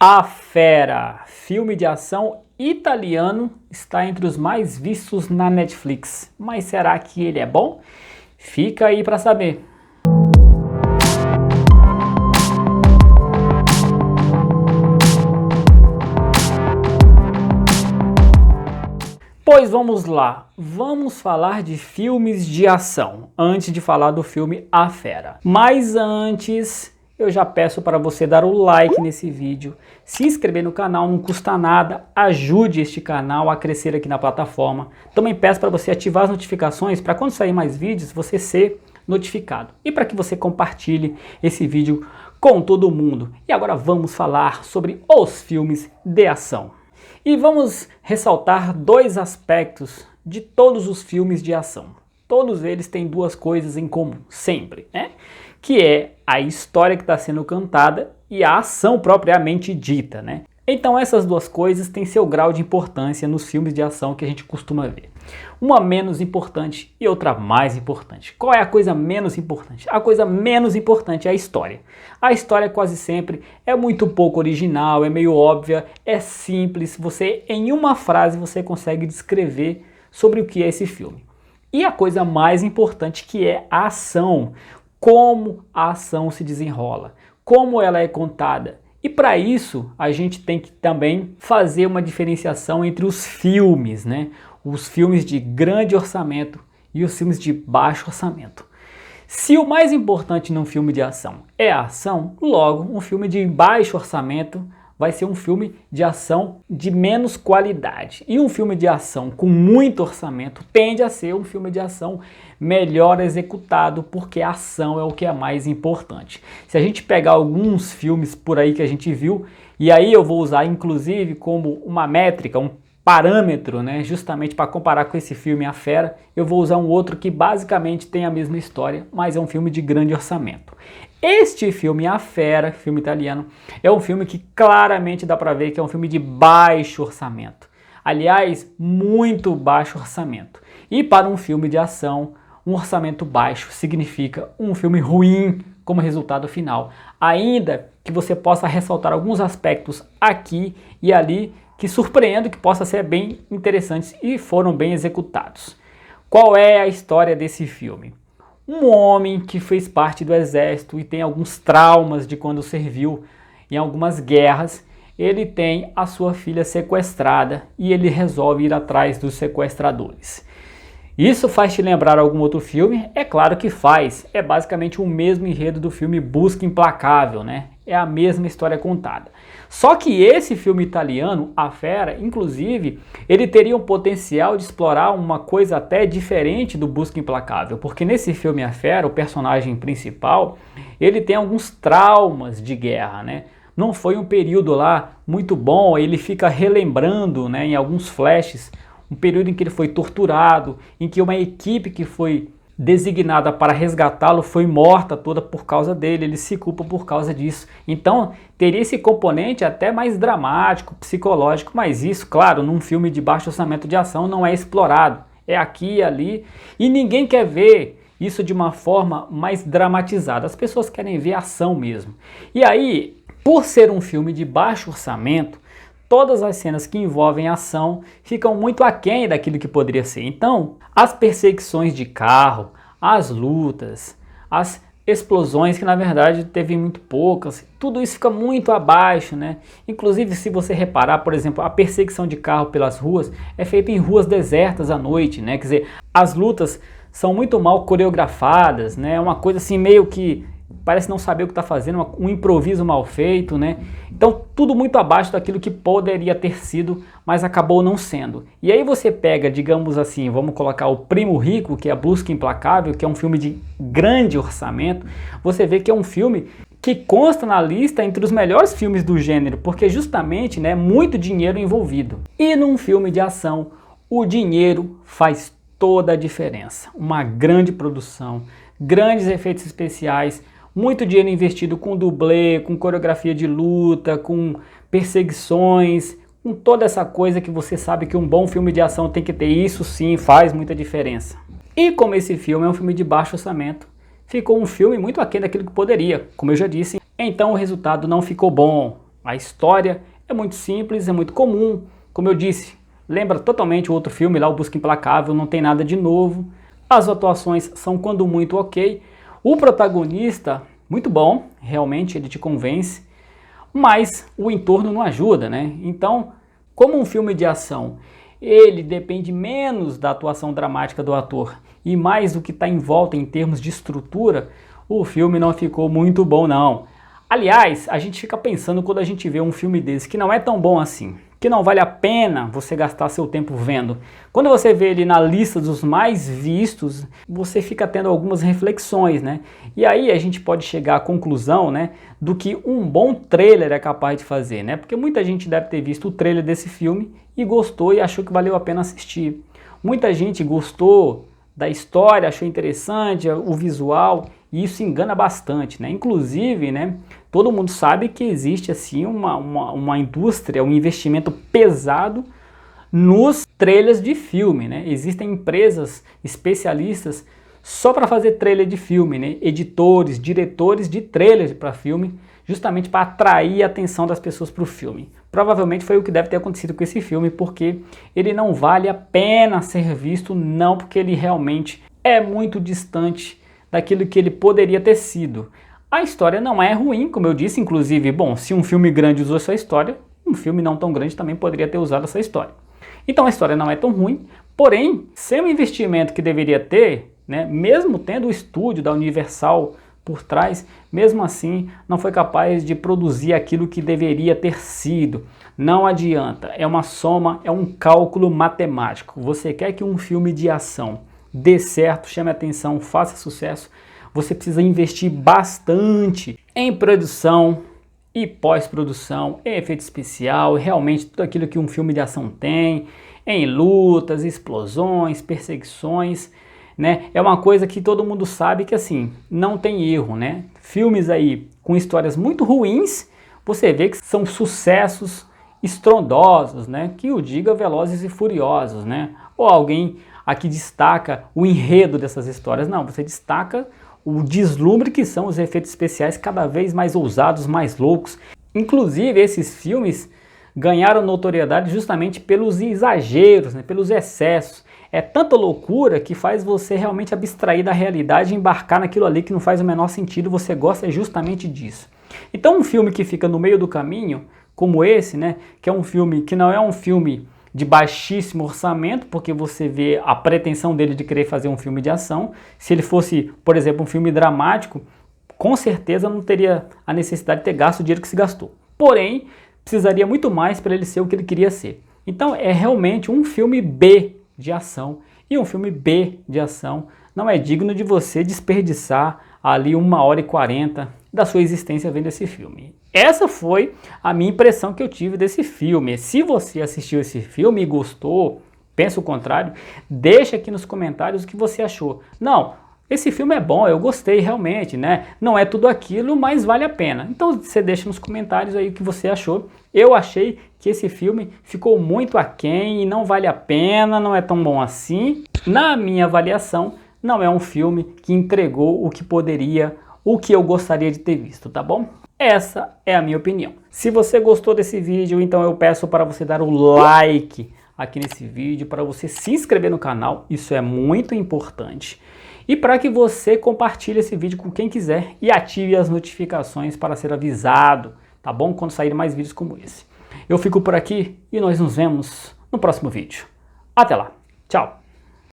A Fera, filme de ação italiano, está entre os mais vistos na Netflix. Mas será que ele é bom? Fica aí para saber. Pois vamos lá, vamos falar de filmes de ação, antes de falar do filme A Fera. Mas antes, eu já peço para você dar o like nesse vídeo, se inscrever no canal, não custa nada, ajude este canal a crescer aqui na plataforma. Também peço para você ativar as notificações para quando sair mais vídeos, você ser notificado. E para que você compartilhe esse vídeo com todo mundo. E agora vamos falar sobre os filmes de ação. E vamos ressaltar dois aspectos de todos os filmes de ação. Todos eles têm duas coisas em comum, sempre, né? Que é a história que está sendo cantada e a ação propriamente dita, né? Então essas duas coisas têm seu grau de importância nos filmes de ação que a gente costuma ver. Uma menos importante e outra mais importante. Qual é a coisa menos importante? A coisa menos importante é a história. A história quase sempre é muito pouco original, é meio óbvia, é simples. Em uma frase você consegue descrever sobre o que é esse filme. E a coisa mais importante que é a ação. Como a ação se desenrola, como ela é contada. E para isso a gente tem que também fazer uma diferenciação entre os filmes, né? Os filmes de grande orçamento e os filmes de baixo orçamento. Se o mais importante num filme de ação é a ação, logo um filme de baixo orçamento vai ser um filme de ação de menos qualidade. E um filme de ação com muito orçamento tende a ser um filme de ação melhor executado, porque a ação é o que é mais importante. Se a gente pegar alguns filmes por aí que a gente viu, e aí eu vou usar inclusive como uma métrica, um parâmetro, né, justamente para comparar com esse filme A Fera, eu vou usar um outro que basicamente tem a mesma história, mas é um filme de grande orçamento. Este filme, A Fera, filme italiano, é um filme que claramente dá para ver que é um filme de baixo orçamento. Aliás, muito baixo orçamento. E para um filme de ação, um orçamento baixo significa um filme ruim como resultado final. Ainda que você possa ressaltar alguns aspectos aqui e ali que surpreendem, que possam ser bem interessantes e foram bem executados. Qual é a história desse filme? Um homem que fez parte do exército e tem alguns traumas de quando serviu em algumas guerras, ele tem a sua filha sequestrada e ele resolve ir atrás dos sequestradores. Isso faz te lembrar algum outro filme? É claro que faz. É basicamente o mesmo enredo do filme Busca Implacável, né? É a mesma história contada. Só que esse filme italiano, A Fera, inclusive, ele teria um potencial de explorar uma coisa até diferente do Busca Implacável, porque nesse filme A Fera, o personagem principal, ele tem alguns traumas de guerra, né? Não foi um período lá muito bom, ele fica relembrando, né, em alguns flashes, um período em que ele foi torturado, em que uma equipe que foi designada para resgatá-lo foi morta toda por causa dele, ele se culpa por causa disso. Então teria esse componente até mais dramático, psicológico, mas isso, claro, num filme de baixo orçamento de ação não é explorado. É aqui e ali, e ninguém quer ver isso de uma forma mais dramatizada. As pessoas querem ver ação mesmo. E aí, por ser um filme de baixo orçamento, todas as cenas que envolvem ação ficam muito aquém daquilo que poderia ser. Então, as perseguições de carro, as lutas, as explosões, que na verdade teve muito poucas, tudo isso fica muito abaixo, né? Inclusive, se você reparar, por exemplo, a perseguição de carro pelas ruas é feita em ruas desertas à noite, né? Quer dizer, as lutas são muito mal coreografadas, né? Uma coisa assim meio que parece não saber o que está fazendo, um improviso mal feito, né? Então tudo muito abaixo daquilo que poderia ter sido, mas acabou não sendo. E aí você pega, digamos assim, vamos colocar o Primo Rico, que é a Busca Implacável, que é um filme de grande orçamento, você vê que é um filme que consta na lista entre os melhores filmes do gênero, porque justamente, né, muito dinheiro envolvido. E num filme de ação, o dinheiro faz toda a diferença. Uma grande produção, grandes efeitos especiais, muito dinheiro investido com dublê, com coreografia de luta, com perseguições, com toda essa coisa que você sabe que um bom filme de ação tem que ter. Isso sim faz muita diferença. E como esse filme é um filme de baixo orçamento, ficou um filme muito aquém daquilo que poderia, como eu já disse, então o resultado não ficou bom. A história é muito simples, é muito comum, como eu disse, lembra totalmente o outro filme lá, O Busca Implacável, não tem nada de novo. As atuações são quando muito ok. O protagonista, muito bom, realmente ele te convence, mas o entorno não ajuda, né? Então, como um filme de ação, ele depende menos da atuação dramática do ator e mais do que está em volta em termos de estrutura, o filme não ficou muito bom não. Aliás, a gente fica pensando quando a gente vê um filme desse que não é tão bom assim, que não vale a pena você gastar seu tempo vendo. Quando você vê ele na lista dos mais vistos, você fica tendo algumas reflexões, né? E aí a gente pode chegar à conclusão, né, do que um bom trailer é capaz de fazer, né? Porque muita gente deve ter visto o trailer desse filme e gostou e achou que valeu a pena assistir. Muita gente gostou da história, achou interessante o visual, e isso engana bastante, né? Inclusive, né, todo mundo sabe que existe assim uma indústria, um investimento pesado nos trailers de filme, né? Existem empresas especialistas só para fazer trailer de filme, né? Editores, diretores de trailers para filme, justamente para atrair a atenção das pessoas para o filme. Provavelmente foi o que deve ter acontecido com esse filme, porque ele não vale a pena ser visto, não, porque ele realmente é muito distante daquilo que ele poderia ter sido. A história não é ruim, como eu disse, inclusive, bom, se um filme grande usou essa história, um filme não tão grande também poderia ter usado essa história. Então a história não é tão ruim, porém, sem o investimento que deveria ter, né, mesmo tendo o estúdio da Universal por trás, mesmo assim não foi capaz de produzir aquilo que deveria ter sido. Não adianta, é uma soma, é um cálculo matemático. Você quer que um filme de ação dê certo, chame atenção, faça sucesso, você precisa investir bastante em produção e pós-produção, em efeito especial, realmente tudo aquilo que um filme de ação tem, em lutas, explosões, perseguições, né? É uma coisa que todo mundo sabe que assim, não tem erro, né? Filmes aí com histórias muito ruins, você vê que são sucessos estrondosos, né? Que o diga Velozes e Furiosos, né? Ou alguém aqui destaca o enredo dessas histórias. Não, você destaca o deslumbre que são os efeitos especiais cada vez mais ousados, mais loucos. Inclusive, esses filmes ganharam notoriedade justamente pelos exageros, né, pelos excessos. É tanta loucura que faz você realmente abstrair da realidade e embarcar naquilo ali que não faz o menor sentido. Você gosta justamente disso. Então, um filme que fica no meio do caminho, como esse, né, que é um filme que não é um filme de baixíssimo orçamento, porque você vê a pretensão dele de querer fazer um filme de ação. Se ele fosse, por exemplo, um filme dramático, com certeza não teria a necessidade de ter gasto o dinheiro que se gastou. Porém, precisaria muito mais para ele ser o que ele queria ser. Então é realmente um filme B de ação, e um filme B de ação não é digno de você desperdiçar ali 1h40 da sua existência vendo esse filme. Essa foi a minha impressão que eu tive desse filme. Se você assistiu esse filme e gostou, pensa o contrário, deixa aqui nos comentários o que você achou. Não, esse filme é bom, eu gostei realmente, né? Não é tudo aquilo, mas vale a pena. Então você deixa nos comentários aí o que você achou. Eu achei que esse filme ficou muito aquém e não vale a pena, não é tão bom assim. Na minha avaliação, não é um filme que entregou o que poderia, o que eu gostaria de ter visto, tá bom? Essa é a minha opinião. Se você gostou desse vídeo, então eu peço para você dar o like aqui nesse vídeo, para você se inscrever no canal, isso é muito importante. E para que você compartilhe esse vídeo com quem quiser e ative as notificações para ser avisado, tá bom? Quando saírem mais vídeos como esse. Eu fico por aqui e nós nos vemos no próximo vídeo. Até lá, tchau!